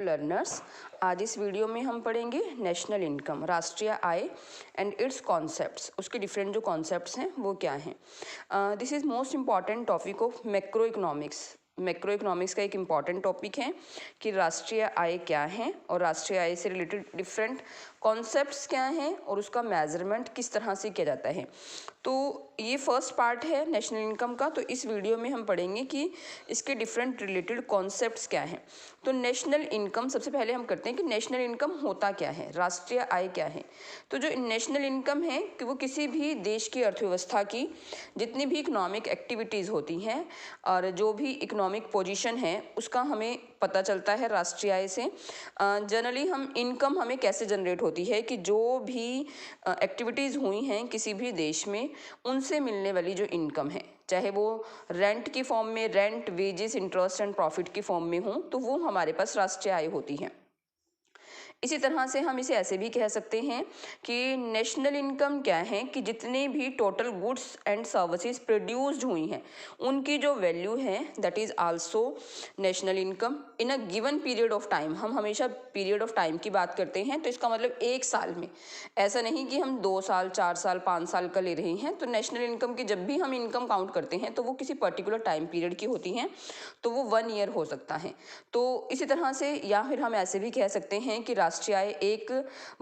Learners, आज इस video में हम पढ़ेंगे नेशनल इनकम, राष्ट्रीय आय एंड इट्स कॉन्सेप्ट्स। उसके डिफरेंट जो कॉन्सेप्ट्स हैं वो क्या हैं। This is most important topic of macro economics. Macro economics का एक इम्पॉर्टेंट टॉपिक है कि राष्ट्रीय आय क्या है और राष्ट्रीय आय से रिलेटेड डिफरेंट कॉन्सेप्ट्स क्या हैं और उसका मेजरमेंट किस तरह से किया जाता है। तो ये फर्स्ट पार्ट है नेशनल इनकम का। तो इस वीडियो में हम पढ़ेंगे कि इसके डिफरेंट रिलेटेड कॉन्सेप्ट्स क्या हैं। तो नेशनल इनकम, सबसे पहले हम करते हैं कि नेशनल इनकम होता क्या है, राष्ट्रीय आय क्या है। तो जो नेशनल इनकम है कि वो किसी भी देश की अर्थव्यवस्था की जितनी भी इकोनॉमिक एक्टिविटीज़ होती हैं और जो भी इकोनॉमिक पोजीशन है उसका हमें पता चलता है राष्ट्रीय आय से। जनरली हम इनकम हमें कैसे जनरेट होती है कि जो भी एक्टिविटीज़ हुई हैं किसी भी देश में उनसे मिलने वाली जो इनकम है, चाहे वो रेंट की फॉर्म में, rent, wages, interest and profit की फॉर्म में हो, तो वो हमारे पास राष्ट्रीय आय होती है। इसी तरह से हम इसे ऐसे भी कह सकते हैं कि नेशनल इनकम क्या है कि जितने भी total goods and services produced हुई हैं उनकी जो वैल्यू है that is also national income in a given period of time. हम हमेशा पीरियड ऑफ टाइम की बात करते हैं, तो इसका मतलब एक साल में, ऐसा नहीं कि हम 2 साल, 4 साल, 5 साल का ले रहे हैं। तो नेशनल इनकम की जब भी हम इनकम काउंट करते हैं तो वो किसी पर्टिकुलर टाइम पीरियड की होती हैं, तो वो 1 ईयर हो सकता है। तो इसी तरह से, या फिर हम ऐसे भी कह सकते हैं कि राष्ट्रीय आय एक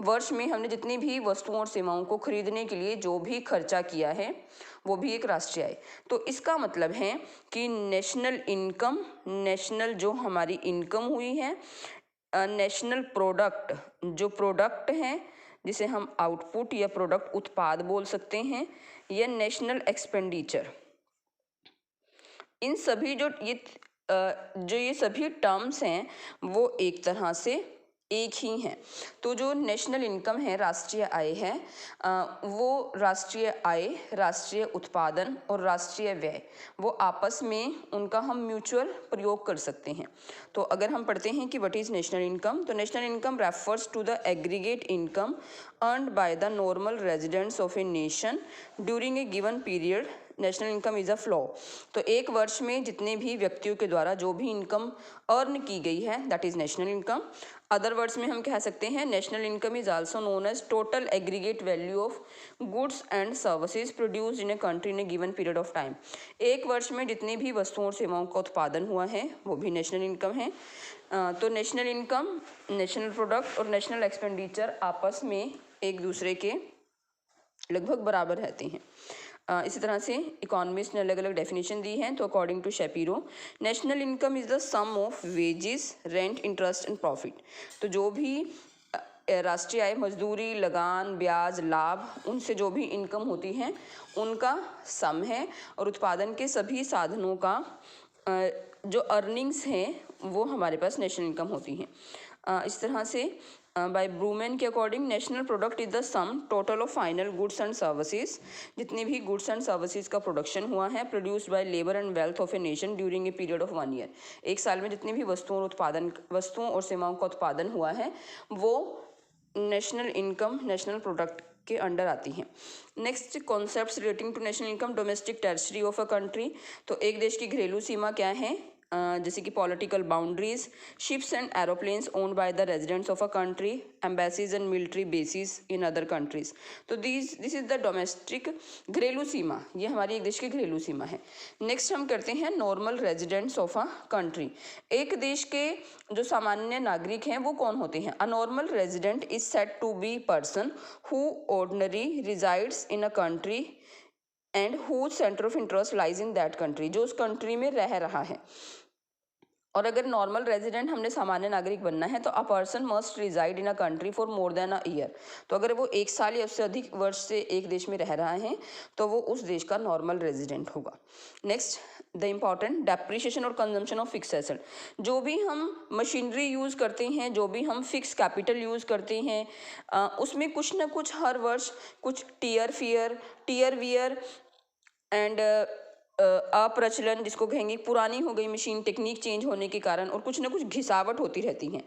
वर्ष में हमने जितनी भी वस्तुओं और सेवाओं को खरीदने के लिए जो भी खर्चा किया है वो भी एक राष्ट्रीय आय। तो इसका मतलब है कि नेशनल इनकम, नेशनल जो हमारी इनकम हुई है, नेशनल प्रोडक्ट, जो प्रोडक्ट हैं जिसे हम आउटपुट या प्रोडक्ट उत्पाद बोल सकते हैं, या नेशनल एक्सपेंडिचर, इन सभी जो ये सभी टर्म्स हैं वो एक तरह से एक ही हैं। तो जो नेशनल इनकम है, राष्ट्रीय आय है, वो राष्ट्रीय आय, राष्ट्रीय उत्पादन और राष्ट्रीय व्यय, वो आपस में उनका हम म्यूचुअल प्रयोग कर सकते हैं। तो अगर हम पढ़ते हैं कि व्हाट इज़ नेशनल इनकम, तो national income refers to the aggregate income earned by the normal residents of a nation during a given period. National income is a flow. तो एक वर्ष में जितने भी व्यक्तियों के द्वारा जो भी इनकम अर्न की गई है that is national income. Other words में हम कह सकते हैं national income is also known as total aggregate value of goods and services produced in a country in a given period of time. एक वर्ष में जितनी भी वस्तुओं और सेवाओं का उत्पादन हुआ है वो भी नेशनल इनकम है। तो नेशनल इनकम, नेशनल प्रोडक्ट और नेशनल एक्सपेंडिचर आपस में एक दूसरे के लगभग बराबर रहते हैं। इसी तरह से इकोनॉमिस्ट ने अलग अलग डेफिनेशन दी हैं। तो according to Shapiro, national income is the sum of wages, rent, interest and profit. तो जो भी राष्ट्रीय आय मजदूरी, लगान, ब्याज, लाभ, उनसे जो भी इनकम होती है उनका सम है, और उत्पादन के सभी साधनों का जो अर्निंग्स हैं वो हमारे पास नेशनल इनकम होती हैं। इस तरह से बाय ब्रूमैन के according national product is the sum total of final goods and services, जितने भी गुड्स एंड सर्विसेज का प्रोडक्शन हुआ है produced by labour and wealth of a nation during a period of 1 year. एक साल में जितनी भी वस्तुओं और सेवाओं का उत्पादन हुआ है वो नेशनल इनकम, नेशनल प्रोडक्ट के अंडर आती हैं। Next concepts relating to national income, domestic territory of a country. तो एक देश की घरेलू सीमा क्या है, जैसे कि political boundaries, ships and aeroplanes owned by the residents of a country, embassies and military bases in other countries. तो दिस इज द डोमेस्टिक, घरेलू सीमा, ये हमारी एक देश की घरेलू सीमा है। नेक्स्ट हम करते हैं normal residents of a country. एक देश के जो सामान्य नागरिक हैं वो कौन होते हैं। A normal resident is said to be person who ordinary resides in a country and whose centre of interest lies in that country, जो उस कंट्री में रह रहा है। और अगर नॉर्मल रेजिडेंट, हमने सामान्य नागरिक बनना है, तो a person must reside in a country for more than a year. तो अगर वो 1 साल या उससे अधिक वर्ष से एक देश में रह रहा है तो वो उस देश का नॉर्मल रेजिडेंट होगा। नेक्स्ट, द इम्पॉर्टेंट डेप्रिसिएशन और कंजम्पशन ऑफ फिक्स एसेट। जो भी हम मशीनरी यूज़ करते हैं, जो भी हम फिक्स कैपिटल यूज़ करते हैं, उसमें कुछ ना कुछ हर वर्ष कुछ टियर वियर एंड अप्रचलन जिसको कहेंगे, पुरानी हो गई मशीन टेक्निक चेंज होने के कारण, और कुछ ना कुछ घिसावट होती रहती हैं।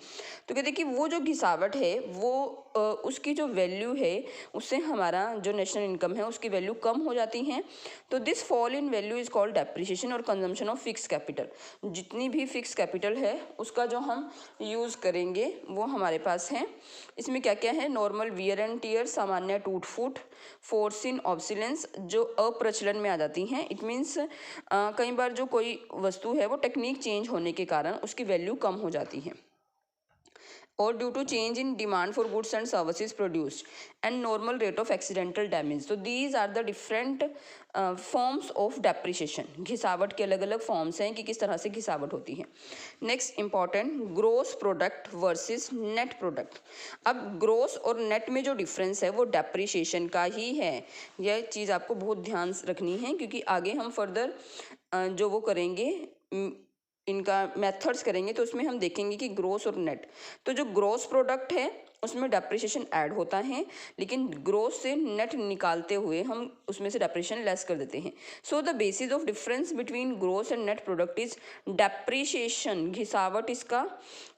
तो कहते हैं कि वो जो घिसावट है वो उसकी जो वैल्यू है उससे हमारा जो नेशनल इनकम है उसकी वैल्यू कम हो जाती है। तो this fall in value is called depreciation और कंजम्पशन ऑफ फिक्स कैपिटल। जितनी भी फिक्स कैपिटल है उसका जो हम यूज़ करेंगे वो हमारे पास है। इसमें क्या क्या है, नॉर्मल वियर एंड टियर, सामान्य टूट फूट, फोर्स इन ऑब्सिलेंस जो अप्रचलन में आ जाती हैं। इट मीन्स कई बार जो कोई वस्तु है वो टेक्निक चेंज होने के कारण उसकी वैल्यू कम हो जाती है, और due to change in demand for goods and services produced and normal rate of accidental damage. तो these are the different forms of depreciation. घिसावट के अलग अलग फॉर्म्स हैं कि किस तरह से घिसावट होती है। Next important, gross product versus net product. अब ग्रोस और नेट में जो डिफरेंस है वो डेप्रिसिएशन का ही है। यह चीज़ आपको बहुत ध्यान रखनी है, क्योंकि आगे हम फर्दर जो वो करेंगे, इनका मेथड्स करेंगे, तो उसमें हम देखेंगे कि ग्रोस और नेट। तो जो ग्रोस प्रोडक्ट है उसमें डेप्रिसिएशन ऐड होता है, लेकिन ग्रोस से नेट निकालते हुए हम उसमें से डेप्रिसिएशन लेस कर देते हैं। So the basis of difference between gross and net product is depreciation, घिसावट इसका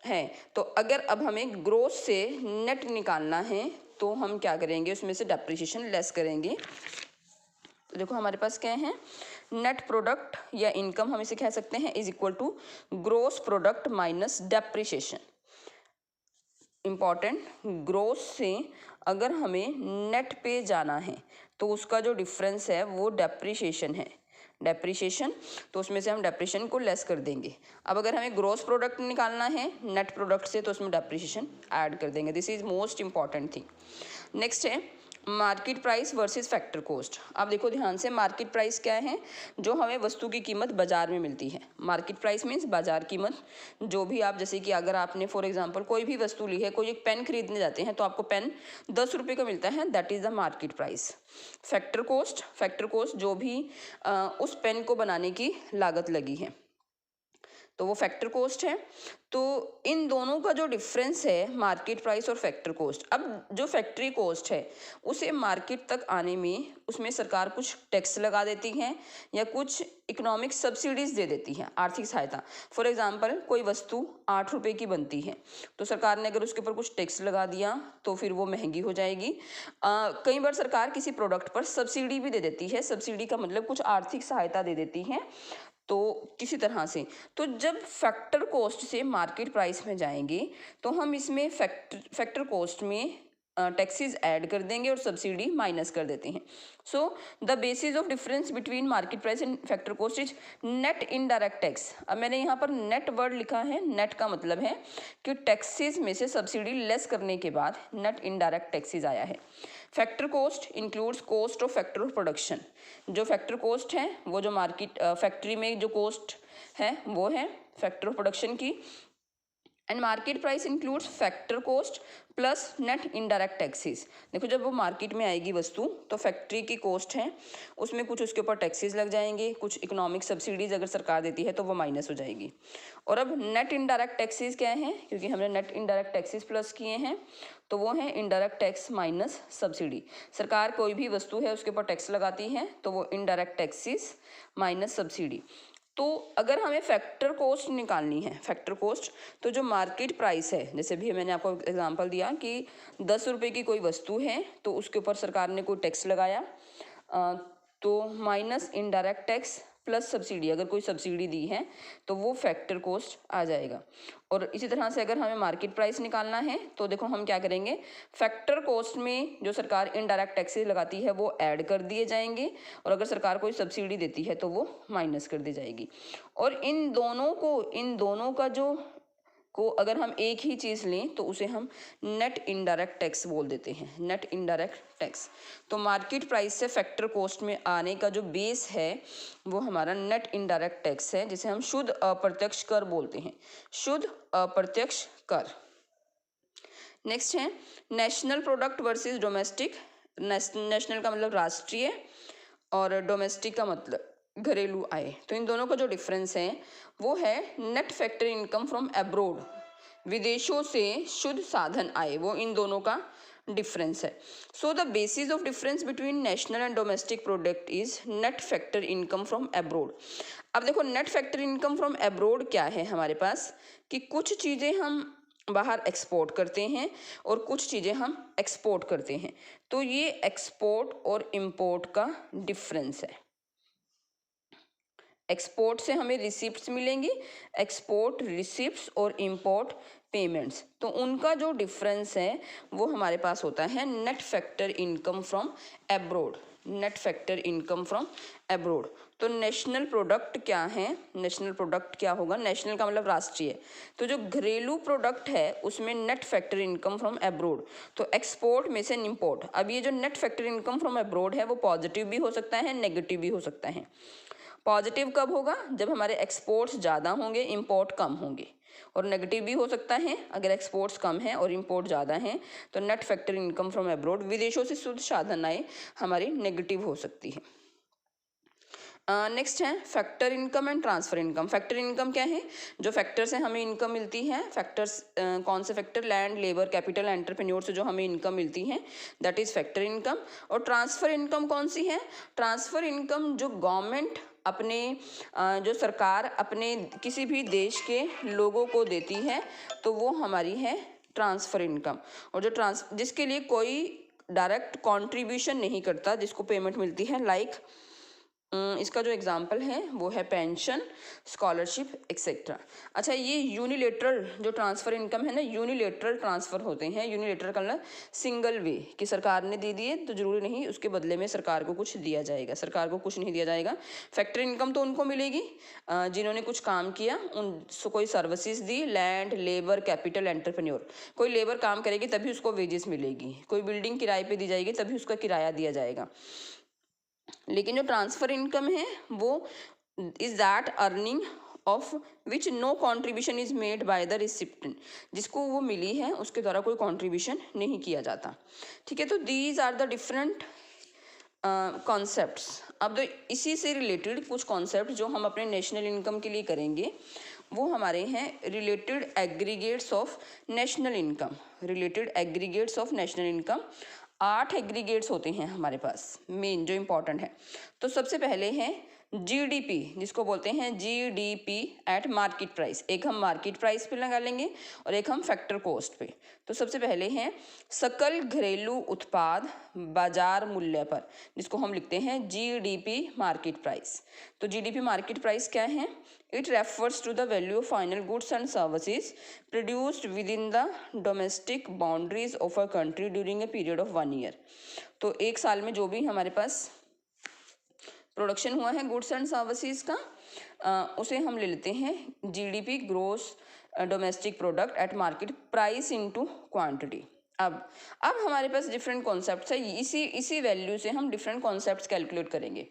है। तो अगर अब हमें ग्रोस से नेट निकालना है तो हम क्या करेंगे, उसमें से डेप्रिसिएशन लेस करेंगे। तो देखो हमारे पास क्या है, नेट प्रोडक्ट या इनकम हम इसे कह सकते हैं is equal to gross product minus depreciation. Important, gross से अगर हमें नेट पे जाना है तो उसका जो डिफरेंस है वो डेप्रिसिएशन है, डेप्रिसिएशन। तो उसमें से हम डेप्रिसिएशन को लेस कर देंगे। अब अगर हमें ग्रोस प्रोडक्ट निकालना है नेट प्रोडक्ट से तो उसमें डेप्रिसिएशन ऐड कर देंगे। This is most important thing. Next है market price versus factor cost. आप देखो ध्यान से, मार्केट प्राइस क्या है, जो हमें वस्तु की कीमत बाजार में मिलती है। मार्केट प्राइस मीन्स बाजार कीमत। जो भी आप, जैसे कि अगर आपने फॉर एग्जांपल कोई भी वस्तु ली है, कोई एक पेन खरीदने जाते हैं तो आपको पेन 10 रुपये का मिलता है, that is the market price. Factor cost, factor cost जो भी उस पेन को बनाने की लागत लगी है तो वो फैक्टर कॉस्ट है। तो इन दोनों का जो डिफरेंस है मार्केट प्राइस और फैक्टर कॉस्ट, अब जो फैक्ट्री कॉस्ट है उसे मार्केट तक आने में उसमें सरकार कुछ टैक्स लगा देती है या कुछ इकोनॉमिक सब्सिडीज दे देती है, आर्थिक सहायता। फॉर एग्जांपल कोई वस्तु 8 रुपये की बनती है तो सरकार ने अगर उसके ऊपर कुछ टैक्स लगा दिया तो फिर वो महंगी हो जाएगी। कई बार सरकार किसी प्रोडक्ट पर सब्सिडी भी दे देती है। सब्सिडी का मतलब कुछ आर्थिक सहायता दे देती है, तो किसी तरह से। तो जब फैक्टर कॉस्ट से मार्केट प्राइस में जाएंगे तो हम इसमें फैक्टर कॉस्ट में टैक्सेस ऐड कर देंगे और सब्सिडी माइनस कर देते हैं। So the basis of difference between market price and factor cost is net indirect tax. अब मैंने यहाँ पर नेट वर्ड लिखा है, नेट का मतलब है कि टैक्सेस में से सब्सिडी लेस करने के बाद नेट इनडायरेक्ट टैक्सेस आया है। Factor cost includes cost of factor of production. जो फैक्टर कॉस्ट है वो जो मार्केट फैक्ट्री में जो कॉस्ट है वो है फैक्टर ऑफ प्रोडक्शन की। And market price includes factor cost plus net indirect taxes. देखो जब वो मार्केट में आएगी वस्तु तो फैक्ट्री की कॉस्ट है, उसमें कुछ उसके ऊपर टैक्सेस लग जाएंगे, कुछ इकोनॉमिक सब्सिडीज अगर सरकार देती है तो वो माइनस हो जाएगी। और अब नेट इनडायरेक्ट टैक्सेस क्या है, क्योंकि हमने नेट इनडायरेक्ट टैक्सेस प्लस किए हैं तो वो है इनडायरेक्ट टैक्स माइनस सब्सिडी। सरकार कोई भी वस्तु है उसके ऊपर टैक्स लगाती है तो वो इनडायरेक्ट टैक्सेस माइनस सब्सिडी। तो अगर हमें फैक्टर कॉस्ट निकालनी है, फैक्टर कॉस्ट, तो जो मार्केट प्राइस है, जैसे भी मैंने आपको एग्जांपल दिया कि 10 रुपये की कोई वस्तु है तो उसके ऊपर सरकार ने कोई टैक्स लगाया तो minus indirect tax plus subsidy, अगर कोई सब्सिडी दी है तो वो फैक्टर कॉस्ट आ जाएगा। और इसी तरह से अगर हमें मार्केट प्राइस निकालना है तो देखो हम क्या करेंगे, फैक्टर कॉस्ट में जो सरकार इनडायरेक्ट टैक्सेस लगाती है वो ऐड कर दिए जाएंगे और अगर सरकार कोई सब्सिडी देती है तो वो माइनस कर दी जाएगी। और इन दोनों का जो को अगर हम एक ही चीज़ लें तो उसे हम नेट इनडायरेक्ट टैक्स बोल देते हैं, नेट इनडायरेक्ट टैक्स। तो मार्केट प्राइस से फैक्टर कॉस्ट में आने का जो बेस है वो हमारा नेट इनडायरेक्ट टैक्स है, जिसे हम शुद्ध अप्रत्यक्ष कर बोलते हैं, शुद्ध अप्रत्यक्ष कर। नेक्स्ट है national product versus domestic. National का मतलब राष्ट्रीय और डोमेस्टिक का मतलब घरेलू आय। तो इन दोनों का जो डिफरेंस है वो है net factor income from abroad, विदेशों से शुद्ध साधन आय, वो इन दोनों का डिफरेंस है। सो the basis of difference between national and domestic product is net factor income from abroad. अब देखो net factor income from abroad क्या है हमारे पास, कि कुछ चीज़ें हम बाहर एक्सपोर्ट करते हैं और कुछ चीज़ें हम एक्सपोर्ट करते हैं, तो ये एक्सपोर्ट और इंपोर्ट का डिफरेंस है। एक्सपोर्ट से हमें रिसिप्ट्स मिलेंगी, एक्सपोर्ट रिसिप्ट्स और इंपोर्ट पेमेंट्स, तो उनका जो डिफरेंस है वो हमारे पास होता है net factor income from abroad. Net factor income from abroad. तो नेशनल प्रोडक्ट क्या है, नेशनल प्रोडक्ट क्या होगा, नेशनल का मतलब राष्ट्रीय, तो जो घरेलू प्रोडक्ट है उसमें net factor income from abroad, तो एक्सपोर्ट में से इंपोर्ट। अब ये जो net factor income from abroad है वो पॉजिटिव भी हो सकता है, नेगेटिव भी हो सकता है। पॉजिटिव कब होगा, जब हमारे एक्सपोर्ट्स ज़्यादा होंगे, इंपोर्ट कम होंगे, और नेगेटिव भी हो सकता है अगर एक्सपोर्ट्स कम है और इंपोर्ट ज़्यादा है, तो net factor income from abroad, विदेशों से शुद्ध साधन आय हमारी नेगेटिव हो सकती है। नेक्स्ट है factor income and transfer income. Factor income क्या है, जो फैक्टर से हमें इनकम मिलती है, फैक्टर्स कौन से factor, land, labour, capital, entrepreneur से जो हमें इनकम मिलती है, दैट इज़ फैक्टर इनकम। और ट्रांसफर इनकम कौन सी है, ट्रांसफर इनकम जो गवर्नमेंट अपने जो सरकार अपने किसी भी देश के लोगों को देती है, तो वो हमारी है ट्रांसफर इनकम। और जो जिसके लिए कोई डायरेक्ट कॉन्ट्रीब्यूशन नहीं करता, जिसको पेमेंट मिलती है, लाइक इसका जो एग्जाम्पल है वो है पेंशन, स्कॉलरशिप एक्सेट्रा। अच्छा, ये यूनिलेटरल जो ट्रांसफ़र इनकम है ना, यूनिलेटरल ट्रांसफ़र होते हैं। यूनिलेटरल का मतलब सिंगल वे, कि सरकार ने दे दिए तो ज़रूरी नहीं उसके बदले में सरकार को कुछ दिया जाएगा, सरकार को कुछ नहीं दिया जाएगा। फैक्टर इनकम तो उनको मिलेगी जिन्होंने कुछ काम किया, उन कोई सर्विसेज दी, लैंड, लेबर, कैपिटल, एंटरप्रेन्योर। कोई लेबर काम करेगी तभी उसको वेजेस मिलेगी, कोई बिल्डिंग किराए पे दी जाएगी तभी उसका किराया दिया जाएगा। लेकिन जो ट्रांसफ़र इनकम है वो is that earning of which no contribution is made by the recipient, जिसको वो मिली है उसके द्वारा कोई कॉन्ट्रीब्यूशन नहीं किया जाता। ठीक है, तो these are the different concepts. अब तो इसी से रिलेटेड कुछ कॉन्सेप्ट जो हम अपने नेशनल इनकम के लिए करेंगे वो हमारे हैं related aggregates of national income. Related aggregates of national income 8 aggregates होते हैं हमारे पास, मेन जो इम्पोर्टेंट है। तो सबसे पहले हैं जीडीपी, जिसको बोलते हैं जीडीपी एट मार्केट प्राइस। एक हम मार्केट प्राइस पे लगा लेंगे और एक हम फैक्टर कॉस्ट पे। तो सबसे पहले हैं सकल घरेलू उत्पाद बाजार मूल्य पर, जिसको हम लिखते हैं जीडीपी मार्केट प्राइस। तो जीडीपी मार्केट प्राइस क्या है, it refers to the value of final goods and services produced within the domestic boundaries of a country during a period of 1 year. तो एक साल में जो भी हमारे पास प्रोडक्शन हुआ है गुड्स एंड सर्विसेज का, उसे हम ले लेते हैं GDP, gross domestic product at market price into quantity. अब हमारे पास डिफरेंट कॉन्सेप्ट्स है, इसी वैल्यू से हम डिफरेंट कॉन्सेप्ट्स कैलकुलेट करेंगे।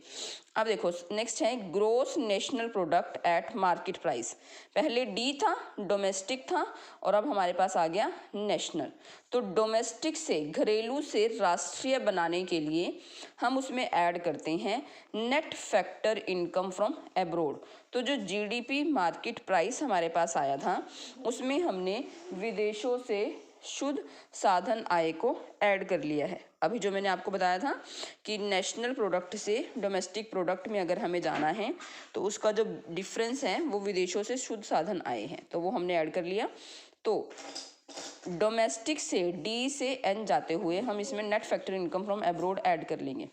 अब देखो नेक्स्ट है gross national product at market price. पहले डी था, डोमेस्टिक था, और अब हमारे पास आ गया नेशनल। तो डोमेस्टिक से, घरेलू से राष्ट्रीय बनाने के लिए हम उसमें ऐड करते हैं net factor income from abroad. तो जो जीडीपी मार्केट प्राइस हमारे पास आया था उसमें हमने विदेशों से शुद्ध साधन आय को ऐड कर लिया है। अभी जो मैंने आपको बताया था कि नेशनल प्रोडक्ट से डोमेस्टिक प्रोडक्ट में अगर हमें जाना है तो उसका जो डिफरेंस है वो विदेशों से शुद्ध साधन आए हैं, तो वो हमने ऐड कर लिया। तो डोमेस्टिक से डी से एन जाते हुए हम इसमें net factor income from abroad add कर लेंगे।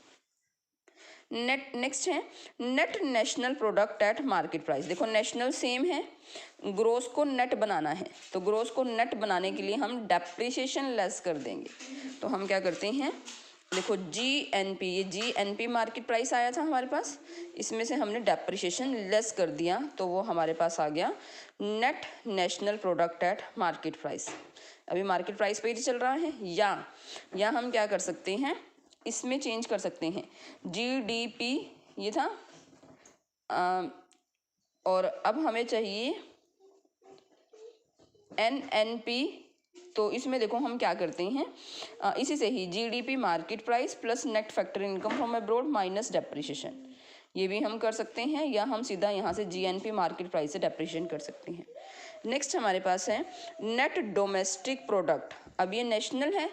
नेक्स्ट है net national product at market price. देखो नेशनल सेम है, ग्रोस को नेट बनाना है, तो ग्रोस को नेट बनाने के लिए हम डेप्रिसिएशन लेस कर देंगे। तो हम क्या करते हैं, देखो जीएनपी, ये जीएनपी मार्केट प्राइस आया था हमारे पास, इसमें से हमने डेप्रिसिएशन लेस कर दिया, तो वो हमारे पास आ गया net national product at market price. अभी मार्केट प्राइस पे ही चल रहा है, या हम क्या कर सकते हैं, इसमें चेंज कर सकते हैं। जीडीपी ये था, और अब हमें चाहिए एनएनपी। तो इसमें देखो हम क्या करते हैं, इसी से ही GDP market price plus net factor income from abroad minus depreciation, ये भी हम कर सकते हैं, या हम सीधा यहाँ से जीएनपी मार्केट प्राइस से डेप्रिसिएशन कर सकते हैं। नेक्स्ट हमारे पास है नेट डोमेस्टिक प्रोडक्ट। अब ये नेशनल है,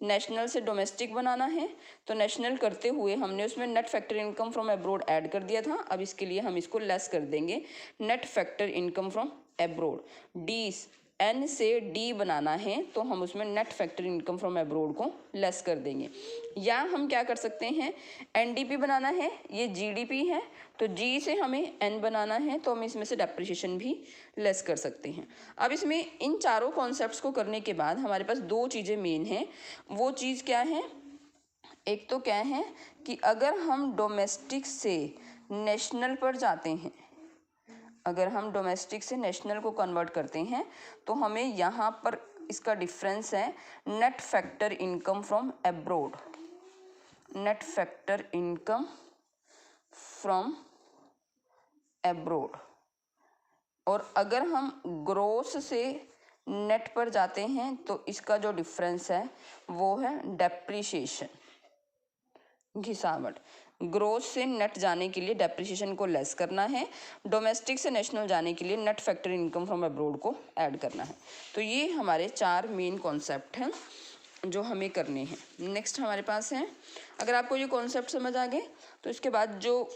नेशनल से डोमेस्टिक बनाना है, तो नेशनल करते हुए हमने उसमें net factor income from abroad add कर दिया था। अब इसके लिए हम इसको लेस कर देंगे, net factor income from abroad. D N से डी बनाना है तो हम उसमें net factor income from abroad को लेस कर देंगे। या हम क्या कर सकते हैं, एनडीपी बनाना है, ये जीडीपी है, तो जी से हमें एन बनाना है तो हम इसमें से डेप्रिसिएशन भी लेस कर सकते हैं। अब इसमें इन चारों कॉन्सेप्ट्स को करने के बाद हमारे पास दो चीज़ें मेन हैं। वो चीज़ क्या है, एक तो क्या है कि अगर हम डोमेस्टिक से नेशनल पर जाते हैं, अगर हम डोमेस्टिक से नेशनल को कन्वर्ट करते हैं तो हमें यहाँ पर इसका डिफरेंस है net factor income from abroad, net factor income from abroad. और अगर हम ग्रोस से नेट पर जाते हैं तो इसका जो डिफरेंस है वो है डेप्रिसिएशन, घिसावट। ग्रोस से नेट जाने के लिए डेप्रिसिएशन को लेस करना है, डोमेस्टिक से नेशनल जाने के लिए net factor income from abroad को ऐड करना है। तो ये हमारे चार मेन कॉन्सेप्ट हैं जो हमें करने हैं। नेक्स्ट हमारे पास है, अगर आपको ये कॉन्सेप्ट समझ आ गए तो इसके बाद जो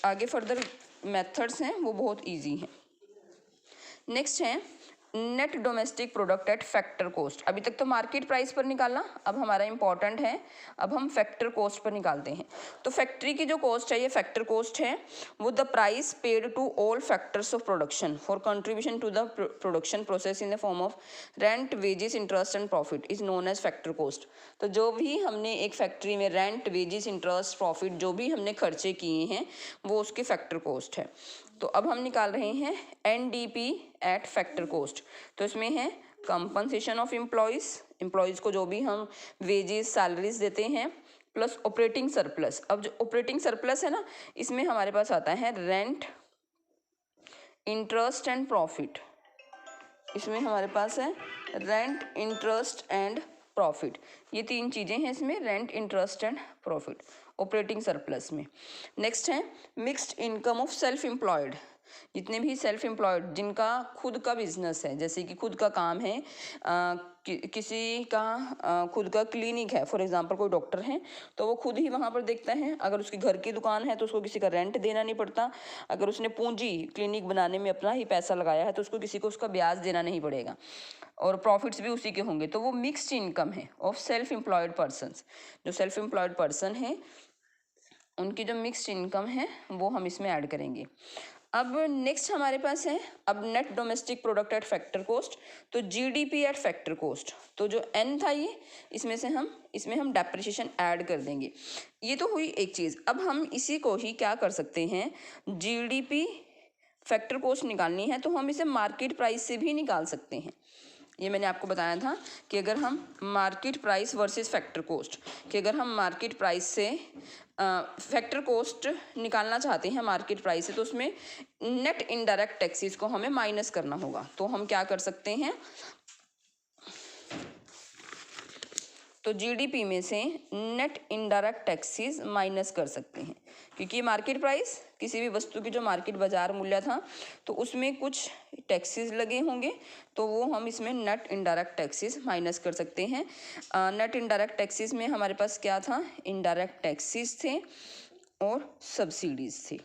आगे फर्दर मेथड्स हैं वो बहुत इजी हैं। नेक्स्ट है net domestic product eight factor cost. अभी तक तो मार्केट प्राइस पर निकालना, अब हमारा इंपॉर्टेंट है, अब हम फैक्टर कॉस्ट पर निकालते हैं। तो फैक्ट्री की जो कॉस्ट है ये फैक्टर कॉस्ट है, वो the price paid to all factors of production for contribution to the production process in the form of rent, wages, interest and profit is known as factor cost. तो जो भी हमने एक factory में rent, wages, interest, profit जो भी हमने खर्चे किए हैं वो उसकी फैक्टर कॉस्ट है। तो अब हम निकाल रहे हैं एनडीपी एट फैक्टर कॉस्ट। तो इसमें है कंपनसेशन ऑफ एम्प्लॉयज़ को जो भी हम वेजेस, सैलरीज देते हैं, प्लस ऑपरेटिंग सरप्लस। अब जो ऑपरेटिंग सरप्लस है ना, इसमें हमारे पास आता है रेंट, इंटरेस्ट एंड प्रॉफिट। इसमें हमारे पास है रेंट, इंटरेस्ट एंड प्रॉफिट, ये तीन चीज़ें हैं इसमें, rent, interest and profit operating surplus में। नेक्स्ट है mixed income of self employed. जितने भी सेल्फ एम्प्लॉयड जिनका खुद का बिजनेस है, जैसे कि खुद का काम है, किसी का खुद का क्लिनिक है, फॉर एग्जांपल कोई डॉक्टर है तो वो खुद ही वहाँ पर देखता है। अगर उसकी घर की दुकान है तो उसको किसी का रेंट देना नहीं पड़ता। अगर उसने पूंजी क्लिनिक बनाने में अपना ही पैसा लगाया है तो उसको किसी को उसका ब्याज देना नहीं पड़ेगा और प्रॉफिट्स भी उसी के होंगे। तो वो मिक्स्ड इनकम है ऑफ सेल्फ एम्प्लॉयड पर्सनस। जो सेल्फ एम्प्लॉयड पर्सन है उनकी जो मिक्स्ड इनकम है वो हम इसमें ऐड करेंगे। अब नेक्स्ट हमारे पास है अब net domestic product eight factor cost, तो जीडीपी एट फैक्टर कॉस्ट। तो जो एन था ये, इसमें हम डेप्रिसिएशन ऐड कर देंगे। ये तो हुई एक चीज़। अब हम इसी को ही क्या कर सकते हैं, जीडीपी फैक्टर कॉस्ट निकालनी है तो हम इसे मार्केट प्राइस से भी निकाल सकते हैं। ये मैंने आपको बताया था कि अगर हम market price versus factor cost, कि अगर हम मार्केट प्राइस से फैक्टर कॉस्ट निकालना चाहते हैं मार्केट प्राइस से, तो उसमें नेट इनडायरेक्ट टैक्सेस को हमें माइनस करना होगा। तो हम क्या कर सकते हैं, तो जीडीपी में से नेट इनडायरेक्ट टैक्सेस माइनस कर सकते हैं, क्योंकि मार्केट प्राइस किसी भी वस्तु की जो मार्केट बाजार मूल्य था तो उसमें कुछ टैक्सेस लगे होंगे, तो वो हम इसमें नेट इनडायरेक्ट टैक्सेस माइनस कर सकते हैं। नेट इनडायरेक्ट टैक्सेस में हमारे पास क्या था, इनडायरेक्ट टैक्सेस थे और सब्सिडीज थी,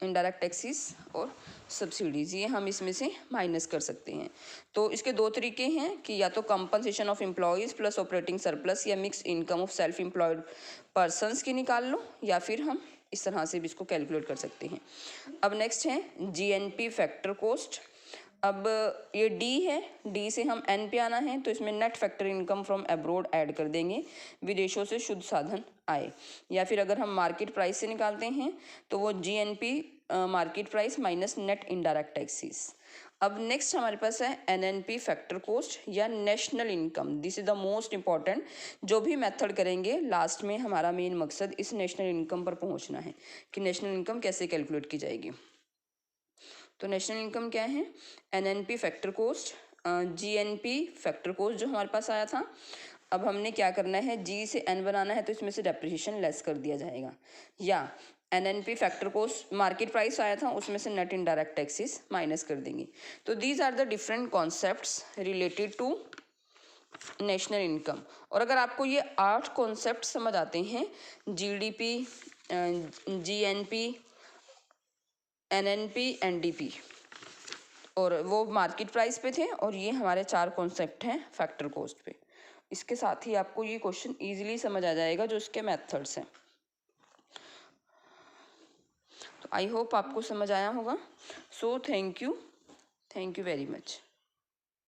इनडायरेक्ट टैक्सेस और सब्सिडीज़, ये हम इसमें से माइनस कर सकते हैं। तो इसके दो तरीके हैं कि या तो compensation of employees plus operating surplus या mix income of self employed persons की निकाल लो, या फिर हम इस तरह से भी इसको कैलकुलेट कर सकते हैं। अब नेक्स्ट है जीएनपी फैक्टर कॉस्ट। अब ये डी है, डी से हम एन पे आना है तो इसमें net factor income from abroad add कर देंगे, विदेशों से शुद्ध साधन आए। या फिर अगर हम मार्केट प्राइस से निकालते हैं तो वो GNP market price minus net indirect taxes. अब नेक्स्ट हमारे पास है एनएनपी फैक्टर कॉस्ट या national income. This is the most important. जो भी मेथड करेंगे लास्ट में हमारा मेन मकसद इस नेशनल इनकम पर पहुंचना है कि नेशनल इनकम कैसे कैलकुलेट की जाएगी। तो नेशनल इनकम क्या है, NNP factor cost, GNP factor cost जो हमारे पास आया था। अब हमने क्या करना है, जी से एन बनाना है तो इसमें से डेप्रिसिएशन लेस कर दिया जाएगा, या NNP factor cost market price आया था, उसमें से नेट इनडायरेक्ट टैक्सेस माइनस कर देंगे। तो these are the different concepts related to national income. और अगर आपको ये 8 कॉन्सेप्ट समझ आते हैं, GDP, GNP, NNP, NDP, और वो मार्केट प्राइस पे थे, और ये हमारे 4 कॉन्सेप्ट हैं फैक्टर कॉस्ट पे, इसके साथ ही आपको ये क्वेश्चन ईजिली समझ आ जाएगा जो इसके मेथड्स हैं। तो आई होप आपको समझ आया होगा। So thank you very much.